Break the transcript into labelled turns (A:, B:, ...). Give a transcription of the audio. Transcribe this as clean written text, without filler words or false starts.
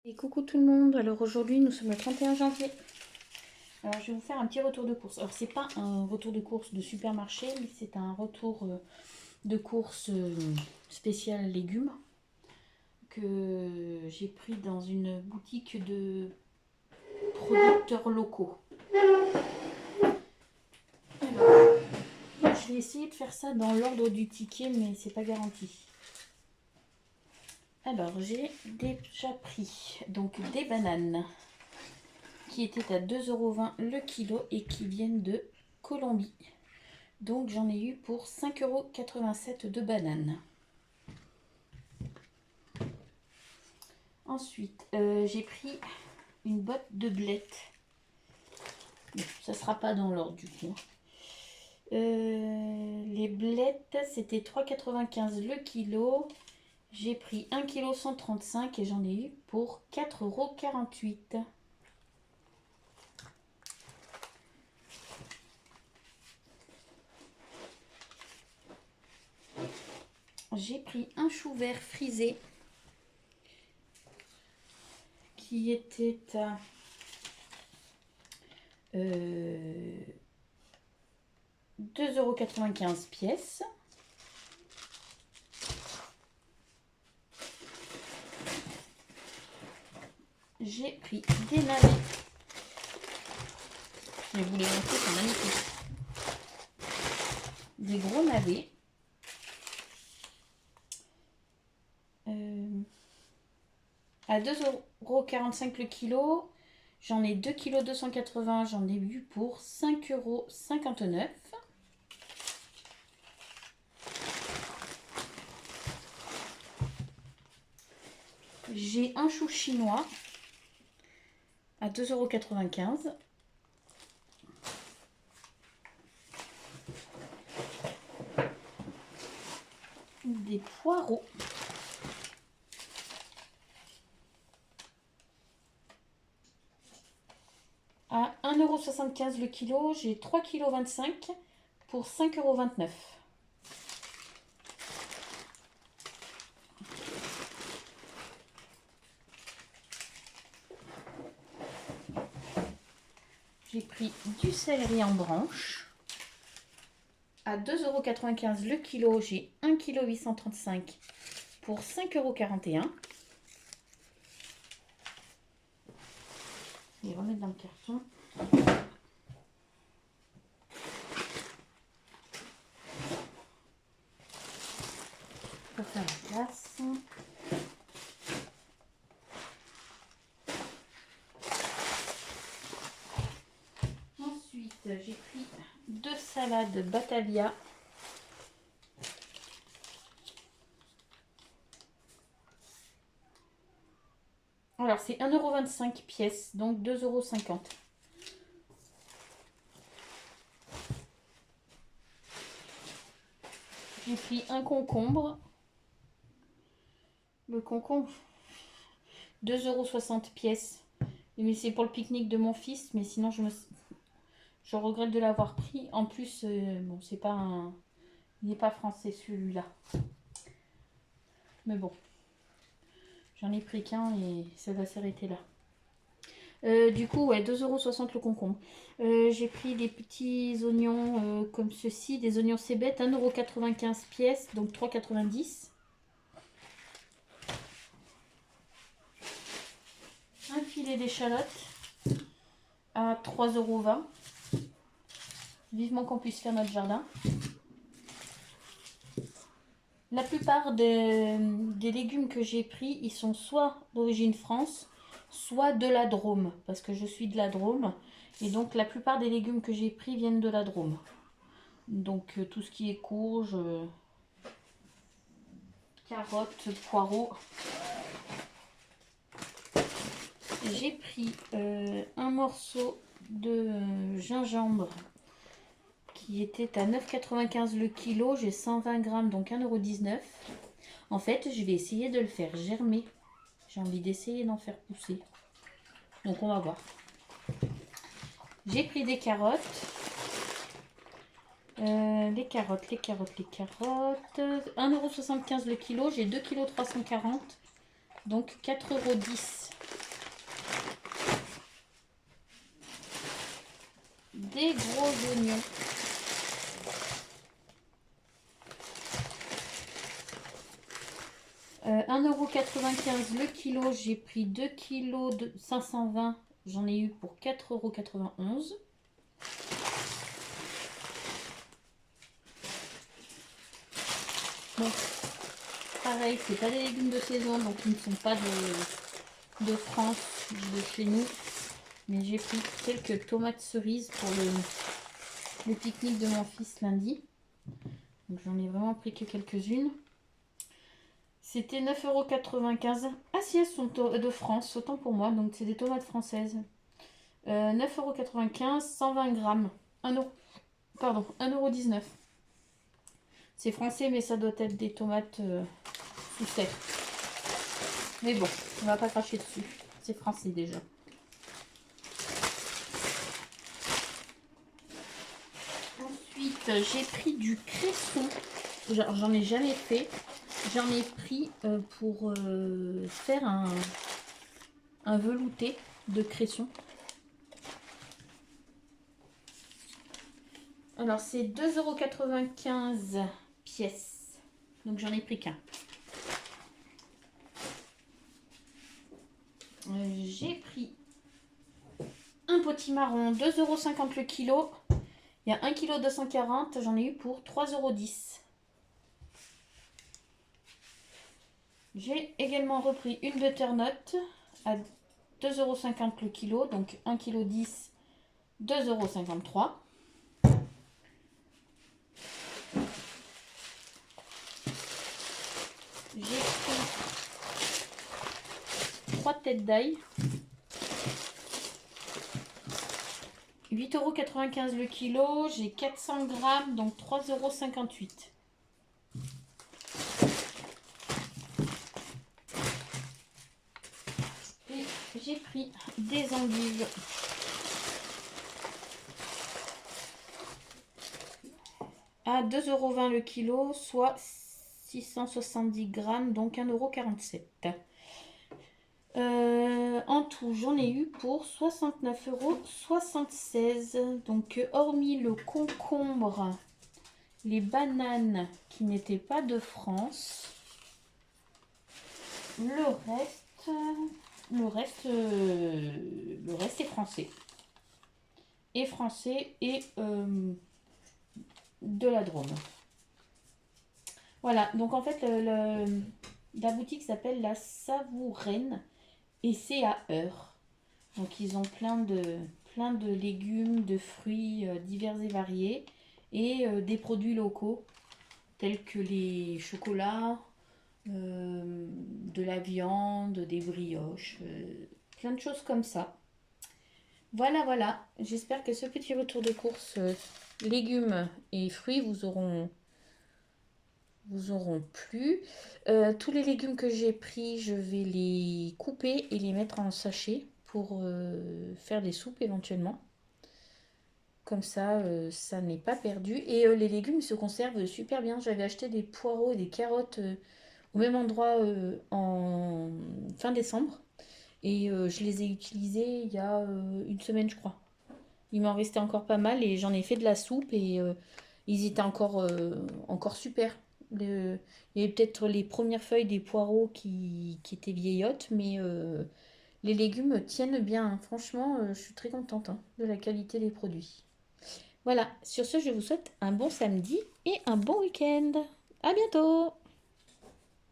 A: Et coucou tout le monde, alors aujourd'hui nous sommes le 31 janvier. Alors je vais vous faire un petit retour de course. Alors c'est pas un retour de course de supermarché, mais c'est un retour de course spécial légumes que j'ai pris dans une boutique de producteurs locaux. Alors, je vais essayer de faire ça dans l'ordre du ticket, mais c'est pas garanti. Alors j'ai déjà pris donc des bananes qui étaient à 2,20 € le kilo et qui viennent de Colombie. Donc j'en ai eu pour 5,87 € de bananes. Ensuite, j'ai pris une botte de blettes. Bon, ça ne sera pas dans l'ordre du coup. Les blettes, c'était 3,95 € le kilo. J'ai pris 1,135 kg et j'en ai eu pour 4,48 €. J'ai pris un chou vert frisé qui était à 2,95 € pièce. J'ai pris des navets. Je vais vous les montrer, c'est magnifique. Des gros navets. À 2,45 € le kilo. J'en ai 2,280 kg. J'en ai eu pour 5,59 €. J'ai un chou chinois à 2,95 €. Des poireaux. À 1,75 € le kilo, j'ai 3,25 kg pour 5,29 €. J'ai pris du céleri en branche. À 2,95 € le kilo, j'ai 1,835 kg pour 5,41 €. Je vais remettre dans le carton. Pour faire la place. Ensuite, j'ai pris 2 salades Batavia. Alors, c'est 1,25 € pièce, donc 2,50 €. J'ai pris un concombre. Le concombre, 2,60 € pièce. Mais c'est pour le pique-nique de mon fils, mais sinon je regrette de l'avoir pris. En plus, bon, c'est pas un... il n'est pas français celui-là. Mais bon, j'en ai pris qu'un et ça va s'arrêter là. Du coup, ouais, 2,60 € le concombre. J'ai pris des petits oignons comme ceci, des oignons cébette, 1,95 € pièce, donc 3,90 €. Un filet d'échalotes à 3,20 €. Vivement qu'on puisse faire notre jardin. La plupart des légumes que j'ai pris, ils sont soit d'origine France, soit de la Drôme, parce que je suis de la Drôme. Et donc la plupart des légumes que j'ai pris viennent de la Drôme. Donc tout ce qui est courge, carottes, poireaux. J'ai pris un morceau de gingembre qui était à 9,95 € le kilo. J'ai 120 grammes, donc 1,19 €. En fait, je vais essayer de le faire germer. J'ai envie d'essayer d'en faire pousser. Donc on va voir. J'ai pris des carottes. Les carottes. 1,75 € le kilo. J'ai 2,340 kg. donc 4,10 €. Des gros oignons. 1,95 € le kilo. J'ai pris 2 kg de 520. J'en ai eu pour 4,91 €. Bon, pareil, c'est pas des légumes de saison, donc ils ne sont pas de France, de chez nous. Mais j'ai pris quelques tomates cerises pour le pique-nique de mon fils lundi. Donc j'en ai vraiment pris que quelques-unes. C'était 9,95 €. Ah si, elles sont de France, autant pour moi. Donc c'est des tomates françaises. 9,95 €, 120 grammes. 1 euro. Pardon, 1,19 €. C'est français, mais ça doit être des tomates sous serre. Mais bon, on va pas cracher dessus. C'est français déjà. Ensuite, j'ai pris du cresson. J'en ai jamais fait. J'en ai pris pour faire un velouté de cresson. Alors, c'est 2,95 € pièce. Donc, j'en ai pris qu'un. J'ai pris un potimarron, 2,50 € le kilo. Il y a 1 kg 240, j'en ai eu pour 3,10 €. J'ai également repris une butternut à 2,50 € le kilo, donc 1 kg 10, 2,53 €. J'ai pris 3 têtes d'ail, 8,95 € le kilo, j'ai 400 grammes, donc 3,58 €. Et j'ai pris des endives. À 2,20 € le kilo, soit 670 grammes, donc 1,47 €. En tout, j'en ai eu pour 69,76 €. Donc, hormis le concombre, les bananes qui n'étaient pas de France, le reste est français. Et français et de la Drôme. Voilà, donc en fait, la boutique s'appelle La Savouraine et c'est à Heure. Donc ils ont plein de légumes, de fruits divers et variés et des produits locaux tels que les chocolats, de la viande, des brioches, plein de choses comme ça. Voilà, voilà. J'espère que ce petit retour de course légumes et fruits vous auront plu. Tous les légumes que j'ai pris, je vais les couper et les mettre en sachet pour faire des soupes éventuellement. Comme ça, ça n'est pas perdu. Et les légumes se conservent super bien. J'avais acheté des poireaux et des carottes au même endroit en fin décembre. Et je les ai utilisés il y a une semaine, je crois. Il m'en restait encore pas mal et j'en ai fait de la soupe et ils étaient encore super. Il y avait peut-être les premières feuilles des poireaux qui étaient vieillottes, mais les légumes tiennent bien, hein. Franchement, je suis très contente de la qualité des produits. Voilà, sur ce, je vous souhaite un bon samedi et un bon week-end. À bientôt!